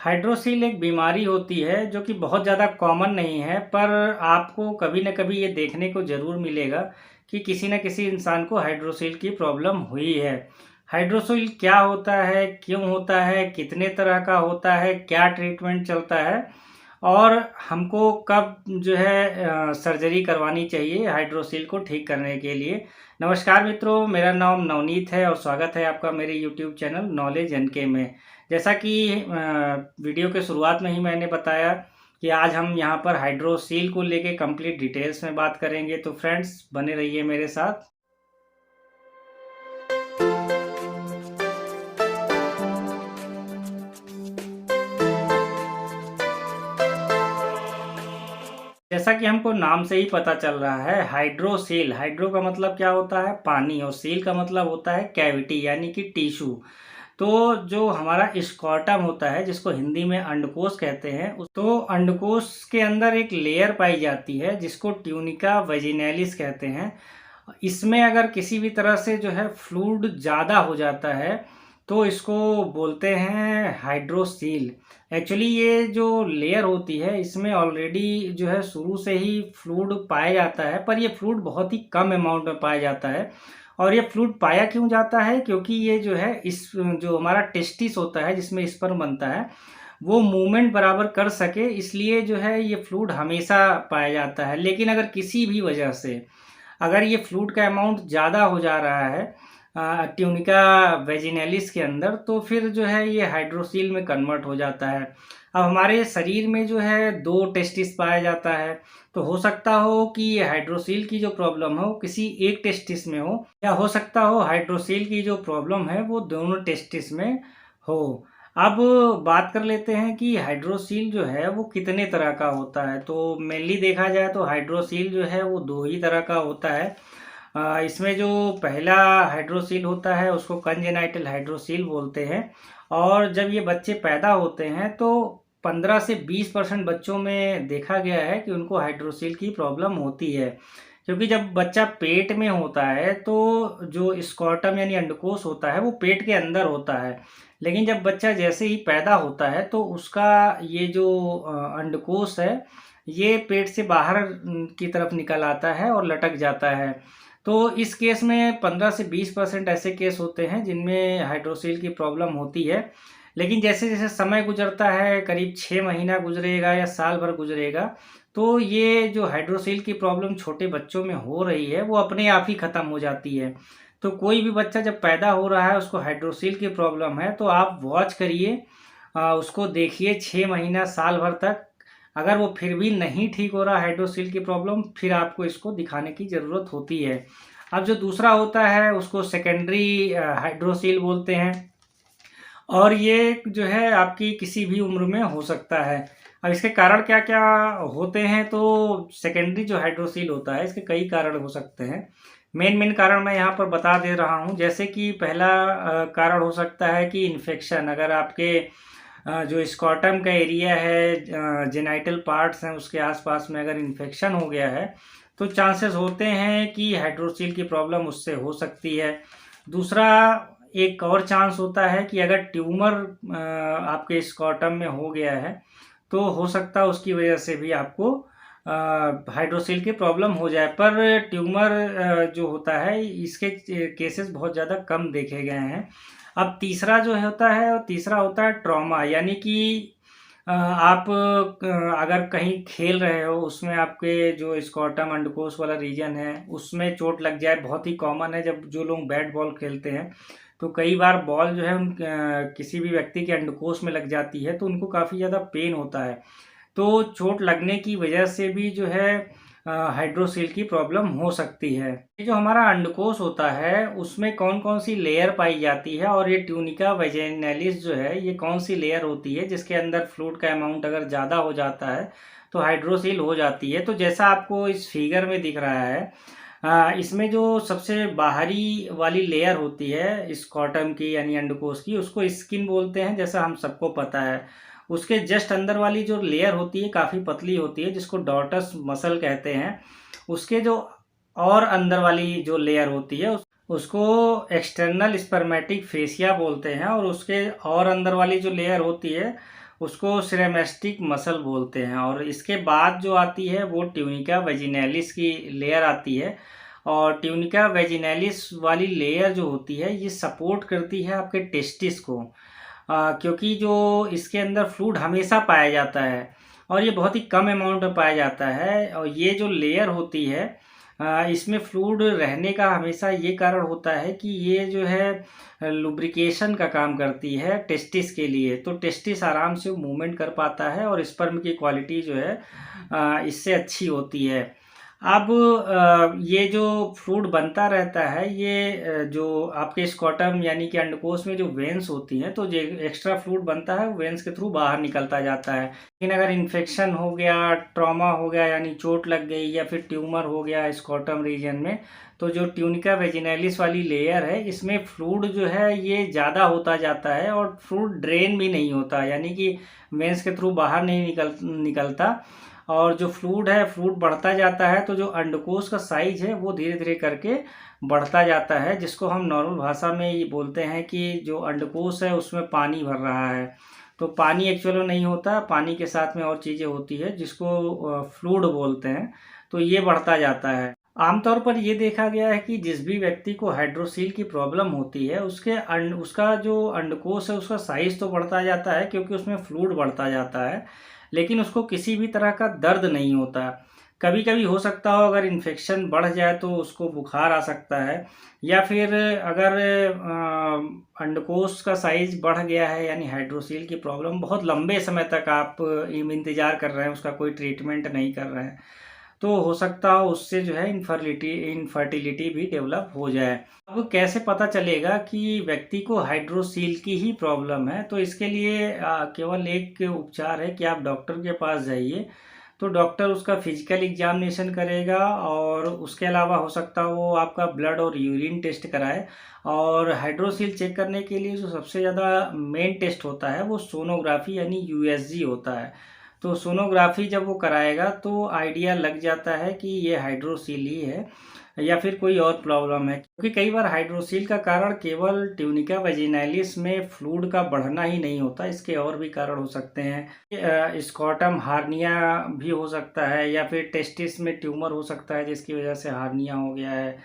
Hydrocele एक बीमारी होती है जो कि बहुत ज़्यादा कॉमन नहीं है, पर आपको कभी न कभी ये देखने को ज़रूर मिलेगा कि किसी न किसी इंसान को हाइड्रोसील की प्रॉब्लम हुई है। हाइड्रोसील क्या होता है, क्यों होता है, कितने तरह का होता है, क्या ट्रीटमेंट चलता है और हमको कब जो है सर्जरी करवानी चाहिए हाइड्रोसील को ठीक करने के लिए। नमस्कार मित्रों, मेरा नाम नवनीत है और स्वागत है आपका मेरे यूट्यूब चैनल नॉलेज एनके में। जैसा कि वीडियो के शुरुआत में ही मैंने बताया कि आज हम यहाँ पर हाइड्रोसील को लेके कंप्लीट डिटेल्स में बात करेंगे, तो फ्रेंड्स बने रहिए मेरे साथ। जैसा कि हमको नाम से ही पता चल रहा है, हाइड्रोसील, हाइड्रो का मतलब क्या होता है, पानी, और सील का मतलब होता है कैविटी यानी कि टिश्यू। तो जो हमारा स्कॉटम होता है, जिसको हिंदी में अंडकोश कहते हैं, तो अंडकोश के अंदर एक लेयर पाई जाती है जिसको ट्यूनिका वेजिनैलिस कहते हैं। इसमें अगर किसी भी तरह से जो है फ्लूइड ज़्यादा हो जाता है तो इसको बोलते हैं हाइड्रोसील। एक्चुअली ये जो लेयर होती है इसमें ऑलरेडी जो है शुरू से ही फ्लूइड पाया जाता है, पर ये फ्लूइड बहुत ही कम अमाउंट में पाया जाता है। और ये फ्लूइड पाया क्यों जाता है, क्योंकि ये जो है इस जो हमारा टेस्टिस होता है जिसमें स्पर्म बनता है वो मूवमेंट बराबर कर सके, इसलिए जो है ये फ्लूइड हमेशा पाया जाता है। लेकिन अगर किसी भी वजह से अगर ये फ्लूइड का अमाउंट ज़्यादा हो जा रहा है ट्यूनिका वेजिनैलिस के अंदर, तो फिर जो है ये हाइड्रोसील में कन्वर्ट हो जाता है। अब हमारे शरीर में जो है 2 टेस्टिस पाया जाता है, तो हो सकता हो कि ये हाइड्रोसील की जो प्रॉब्लम हो किसी एक टेस्टिस में हो, या हो सकता हो हाइड्रोसील की जो प्रॉब्लम है वो दोनों टेस्टिस में हो। अब बात कर लेते हैं कि हाइड्रोसील जो है वो कितने तरह का होता है। तो मेनली देखा जाए तो हाइड्रोसील जो है वो 2 ही तरह का होता है। इसमें जो पहला हाइड्रोसील होता है उसको कंजेनाइटल हाइड्रोसील बोलते हैं, और जब ये बच्चे पैदा होते हैं तो 15 से 20% बच्चों में देखा गया है कि उनको हाइड्रोसील की प्रॉब्लम होती है। क्योंकि जब बच्चा पेट में होता है तो जो स्कॉटम यानी अंडकोश होता है वो पेट के अंदर होता है, लेकिन जब बच्चा जैसे ही पैदा होता है तो उसका ये जो अंडकोश है ये पेट से बाहर की तरफ निकल आता है और लटक जाता है। तो इस केस में 15 से 20% ऐसे केस होते हैं जिनमें हाइड्रोसील की प्रॉब्लम होती है। लेकिन जैसे जैसे समय गुजरता है, करीब 6 महीना गुजरेगा या साल भर गुजरेगा, तो ये जो हाइड्रोसील की प्रॉब्लम छोटे बच्चों में हो रही है वो अपने आप ही ख़त्म हो जाती है। तो कोई भी बच्चा जब पैदा हो रहा है उसको हाइड्रोसील की प्रॉब्लम है तो आप वॉच करिए, उसको देखिए 6 महीना साल भर तक। अगर वो फिर भी नहीं ठीक हो रहा हाइड्रोसील की प्रॉब्लम, फिर आपको इसको दिखाने की ज़रूरत होती है। अब जो दूसरा होता है उसको सेकेंडरी हाइड्रोसील बोलते हैं, और ये जो है आपकी किसी भी उम्र में हो सकता है। अब इसके कारण क्या क्या होते हैं, तो सेकेंडरी जो हाइड्रोसील होता है इसके कई कारण हो सकते हैं। मेन कारण मैं यहाँ पर बता दे रहा हूँ। जैसे कि पहला कारण हो सकता है कि इन्फेक्शन, अगर आपके जो स्कॉटम का एरिया है, जेनाइटल पार्ट्स हैं उसके आसपास में अगर इन्फेक्शन हो गया है तो चांसेस होते हैं कि हाइड्रोसील की प्रॉब्लम उससे हो सकती है। दूसरा एक और चांस होता है कि अगर ट्यूमर आपके स्कॉटम में हो गया है तो हो सकता है उसकी वजह से भी आपको हाइड्रोसील की प्रॉब्लम हो जाए। पर ट्यूमर जो होता है इसके केसेस बहुत ज़्यादा कम देखे गए हैं। अब तीसरा जो होता है, तीसरा होता है ट्रॉमा, यानी कि आप अगर कहीं खेल रहे हो उसमें आपके जो स्कॉटम अंडकोश वाला रीजन है उसमें चोट लग जाए। बहुत ही कॉमन है, जब जो लोग बैट बॉल खेलते हैं तो कई बार बॉल जो है उन किसी भी व्यक्ति के अंडकोश में लग जाती है तो उनको काफ़ी ज़्यादा पेन होता है। तो चोट लगने की वजह से भी जो है हाइड्रोसील की प्रॉब्लम हो सकती है। ये जो हमारा अंडकोश होता है उसमें कौन कौन सी लेयर पाई जाती है, और ये ट्यूनिका वेजिनैलिस जो है ये कौन सी लेयर होती है जिसके अंदर फ्लूइड का अमाउंट अगर ज़्यादा हो जाता है तो हाइड्रोसील हो जाती है। तो जैसा आपको इस फिगर में दिख रहा है, इसमें जो सबसे बाहरी वाली लेयर होती है स्कॉटम की यानी अंडकोश की, उसको स्किन बोलते हैं जैसा हम सबको पता है। उसके जस्ट अंदर वाली जो लेयर होती है काफ़ी पतली होती है जिसको डॉटस मसल कहते हैं। उसके जो और अंदर वाली जो लेयर होती है उसको एक्सटर्नल स्पर्मेटिक फेसिया बोलते हैं, और उसके और अंदर वाली जो लेयर होती है उसको सिरेमेस्टिक मसल बोलते हैं। और इसके बाद जो आती है वो ट्यूनिका वेजिनैलिस की लेयर आती है। और ट्यूनिका वेजिनैलिस वाली लेयर जो होती है ये सपोर्ट करती है आपके टेस्टिस को, क्योंकि जो इसके अंदर फ्लूइड हमेशा पाया जाता है और ये बहुत ही कम अमाउंट में पाया जाता है। और ये जो लेयर होती है इसमें फ्लूइड रहने का हमेशा ये कारण होता है कि ये जो है लुब्रिकेशन का काम करती है टेस्टिस के लिए। तो टेस्टिस आराम से मूवमेंट कर पाता है और स्पर्म की क्वालिटी जो है इससे अच्छी होती है। अब ये जो फ्लूइड बनता रहता है ये जो आपके स्कॉटम यानी कि अंडकोश में जो वेन्स होती हैं, तो जो एक्स्ट्रा फ्लूइड बनता है वो वेन्स के थ्रू बाहर निकलता जाता है। लेकिन अगर इन्फेक्शन हो गया, ट्रॉमा हो गया यानी चोट लग गई, या फिर ट्यूमर हो गया स्कॉटम रीजन में, तो जो ट्यूनिका वेजिनैलिस वाली लेयर है इसमें फ्लूइड जो है ये ज़्यादा होता जाता है और फ्लूइड ड्रेन भी नहीं होता, यानी कि वेन्स के थ्रू बाहर नहीं निकलता। और जो फ्लूइड है फ्लूइड बढ़ता जाता है, तो जो अंडकोश का साइज है वो धीरे धीरे करके बढ़ता जाता है, जिसको हम नॉर्मल भाषा में ये बोलते हैं कि जो अंडकोश है उसमें पानी भर रहा है। तो पानी एक्चुअल में नहीं होता, पानी के साथ में और चीज़ें होती है जिसको फ्लूइड बोलते हैं। तो ये बढ़ता जाता है। आमतौर पर ये देखा गया है कि जिस भी व्यक्ति को हाइड्रोसील की प्रॉब्लम होती है उसका जो अंडकोश है उसका साइज तो बढ़ता जाता है क्योंकि उसमें फ्लूइड बढ़ता जाता है, लेकिन उसको किसी भी तरह का दर्द नहीं होता। कभी कभी हो सकता हो अगर इन्फेक्शन बढ़ जाए तो उसको बुखार आ सकता है, या फिर अगर अंडकोश का साइज बढ़ गया है यानी हाइड्रोसील की प्रॉब्लम बहुत लंबे समय तक आप इंतज़ार कर रहे हैं, उसका कोई ट्रीटमेंट नहीं कर रहे हैं, तो हो सकता हो उससे जो है इनफर्टिलिटी भी डेवलप हो जाए। अब कैसे पता चलेगा कि व्यक्ति को हाइड्रोसील की ही प्रॉब्लम है? तो इसके लिए केवल एक उपचार है कि आप डॉक्टर के पास जाइए, तो डॉक्टर उसका फिजिकल एग्जामिनेशन करेगा और उसके अलावा हो सकता हो वो आपका ब्लड और यूरिन टेस्ट कराए। और हाइड्रोसील चेक करने के लिए जो सबसे ज़्यादा मेन टेस्ट होता है वो सोनोग्राफी यानी यूएसजी होता है। तो सोनोग्राफी जब वो कराएगा तो आइडिया लग जाता है कि ये हाइड्रोसील ही है या फिर कोई और प्रॉब्लम है, क्योंकि कई बार हाइड्रोसील का कारण केवल ट्यूनिका वेजिनैलिस में फ्लूइड का बढ़ना ही नहीं होता, इसके और भी कारण हो सकते हैं। स्कॉटम हार्निया भी हो सकता है, या फिर टेस्टिस में ट्यूमर हो सकता है जिसकी वजह से हार्निया हो गया है,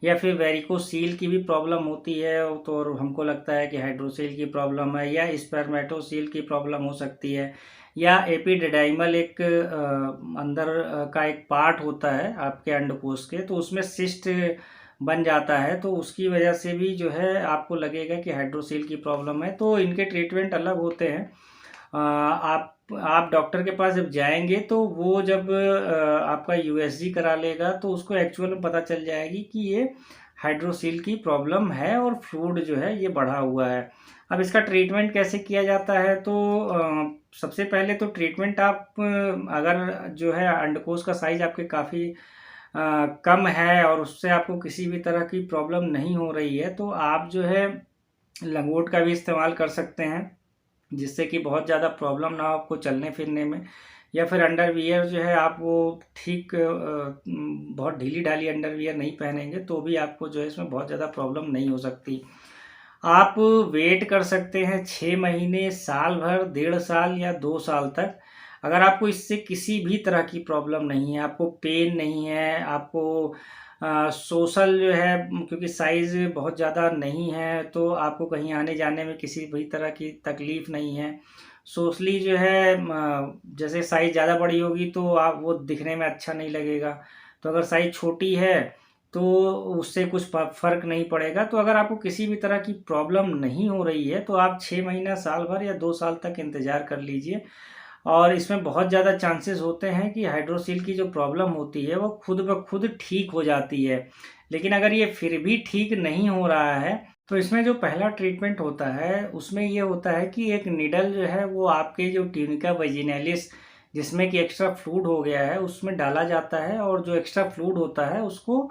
या फिर वेरिकोसील की भी प्रॉब्लम होती है, तो हमको लगता है कि हाइड्रोसील की प्रॉब्लम है, या स्पर्मेटोसील की प्रॉब्लम हो सकती है, या एपिडिडाइमल एक अंदर का एक पार्ट होता है आपके अंडकोश के, तो उसमें सिस्ट बन जाता है, तो उसकी वजह से भी जो है आपको लगेगा कि हाइड्रोसील की प्रॉब्लम है। तो इनके ट्रीटमेंट अलग होते हैं। आप डॉक्टर के पास जब जाएंगे तो वो जब आपका यूएसजी करा लेगा तो उसको एक्चुअल में पता चल जाएगी कि ये हाइड्रोसील की प्रॉब्लम है और फ्लूइड जो है ये बढ़ा हुआ है। अब इसका ट्रीटमेंट कैसे किया जाता है? तो सबसे पहले तो ट्रीटमेंट आप अगर जो है अंडकोश का साइज आपके काफ़ी कम है और उससे आपको किसी भी तरह की प्रॉब्लम नहीं हो रही है, तो आप जो है लंगोट का भी इस्तेमाल कर सकते हैं, जिससे कि बहुत ज़्यादा प्रॉब्लम ना हो आपको चलने फिरने में। या फिर अंडरवियर जो है आप वो ठीक बहुत ढीली ढाली अंडरवियर नहीं पहनेंगे तो भी आपको जो है इसमें बहुत ज़्यादा प्रॉब्लम नहीं हो सकती। आप वेट कर सकते हैं 6 महीने, साल भर, 1.5 साल या 2 साल तक। अगर आपको इससे किसी भी तरह की प्रॉब्लम नहीं है, आपको पेन नहीं है, आपको सोशल जो है क्योंकि साइज़ बहुत ज़्यादा नहीं है तो आपको कहीं आने जाने में किसी भी तरह की तकलीफ़ नहीं है। सोशली जो है जैसे साइज़ ज़्यादा बड़ी होगी तो आप वो दिखने में अच्छा नहीं लगेगा, तो अगर साइज़ छोटी है तो उससे कुछ फ़र्क नहीं पड़ेगा। तो अगर आपको किसी भी तरह की प्रॉब्लम नहीं हो रही है तो आप 6 महीना, साल भर या 2 साल तक इंतज़ार कर लीजिए। और इसमें बहुत ज़्यादा चांसेस होते हैं कि हाइड्रोसील की जो प्रॉब्लम होती है वो खुद ब खुद ठीक हो जाती है। लेकिन अगर ये फिर भी ठीक नहीं हो रहा है तो इसमें जो पहला ट्रीटमेंट होता है उसमें ये होता है कि एक नीडल जो है वो आपके जो ट्यूनिका वेजिनैलिस जिसमें कि एक्स्ट्रा फ्लूइड हो गया है उसमें डाला जाता है, और जो एक्स्ट्रा फ्लूइड होता है उसको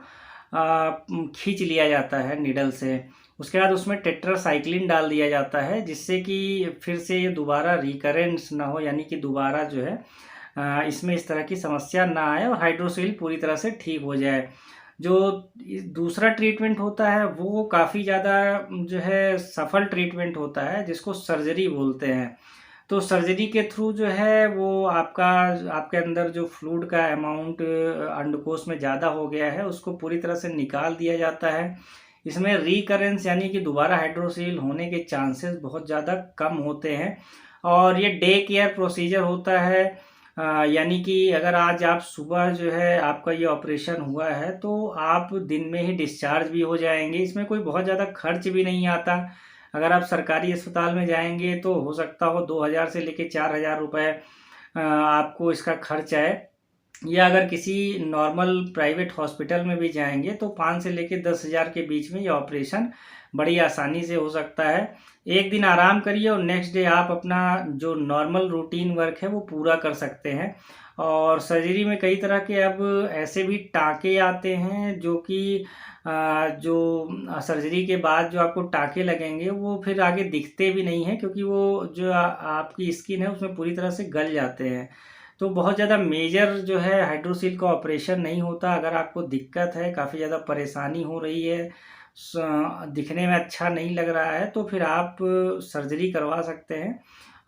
खींच लिया जाता है नीडल से। उसके बाद उसमें टेट्रासाइक्लिन डाल दिया जाता है जिससे कि फिर से ये दोबारा रिकरेंस ना हो, यानी कि दोबारा जो है इसमें इस तरह की समस्या ना आए और हाइड्रोसील पूरी तरह से ठीक हो जाए। जो दूसरा ट्रीटमेंट होता है वो काफ़ी ज़्यादा जो है सफल ट्रीटमेंट होता है जिसको सर्जरी बोलते हैं। तो सर्जरी के थ्रू जो है वो आपके अंदर जो फ्लूइड का अमाउंट अंडकोश में ज़्यादा हो गया है उसको पूरी तरह से निकाल दिया जाता है। इसमें रिकरेंस यानी कि दोबारा हाइड्रोसील होने के चांसेस बहुत ज़्यादा कम होते हैं और ये डे केयर प्रोसीजर होता है। यानी कि अगर आज आप सुबह जो है आपका ये ऑपरेशन हुआ है तो आप दिन में ही डिस्चार्ज भी हो जाएंगे। इसमें कोई बहुत ज़्यादा खर्च भी नहीं आता। अगर आप सरकारी अस्पताल में जाएंगे तो हो सकता हो 2000 से लेके 4000 रुपये आपको इसका खर्च आए, या अगर किसी नॉर्मल प्राइवेट हॉस्पिटल में भी जाएंगे तो 5 से लेके 10,000 के बीच में ये ऑपरेशन बड़ी आसानी से हो सकता है। एक दिन आराम करिए और नेक्स्ट डे आप अपना जो नॉर्मल रूटीन वर्क है वो पूरा कर सकते हैं। और सर्जरी में कई तरह के अब ऐसे भी टाँके आते हैं जो कि जो सर्जरी के बाद जो आपको टाँके लगेंगे वो फिर आगे दिखते भी नहीं हैं, क्योंकि वो जो आपकी स्किन है उसमें पूरी तरह से गल जाते हैं। तो बहुत ज़्यादा मेजर जो है हाइड्रोसील का ऑपरेशन नहीं होता। अगर आपको दिक्कत है, काफ़ी ज़्यादा परेशानी हो रही है, दिखने में अच्छा नहीं लग रहा है, तो फिर आप सर्जरी करवा सकते हैं।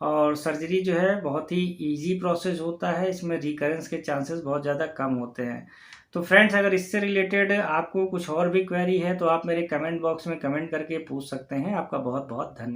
और सर्जरी जो है बहुत ही इजी प्रोसेस होता है, इसमें रिकरेंस के चांसेस बहुत ज़्यादा कम होते हैं। तो फ्रेंड्स, अगर इससे रिलेटेड आपको कुछ और भी क्वेरी है तो आप मेरे कमेंट बॉक्स में कमेंट करके पूछ सकते हैं। आपका बहुत बहुत धन्यवाद।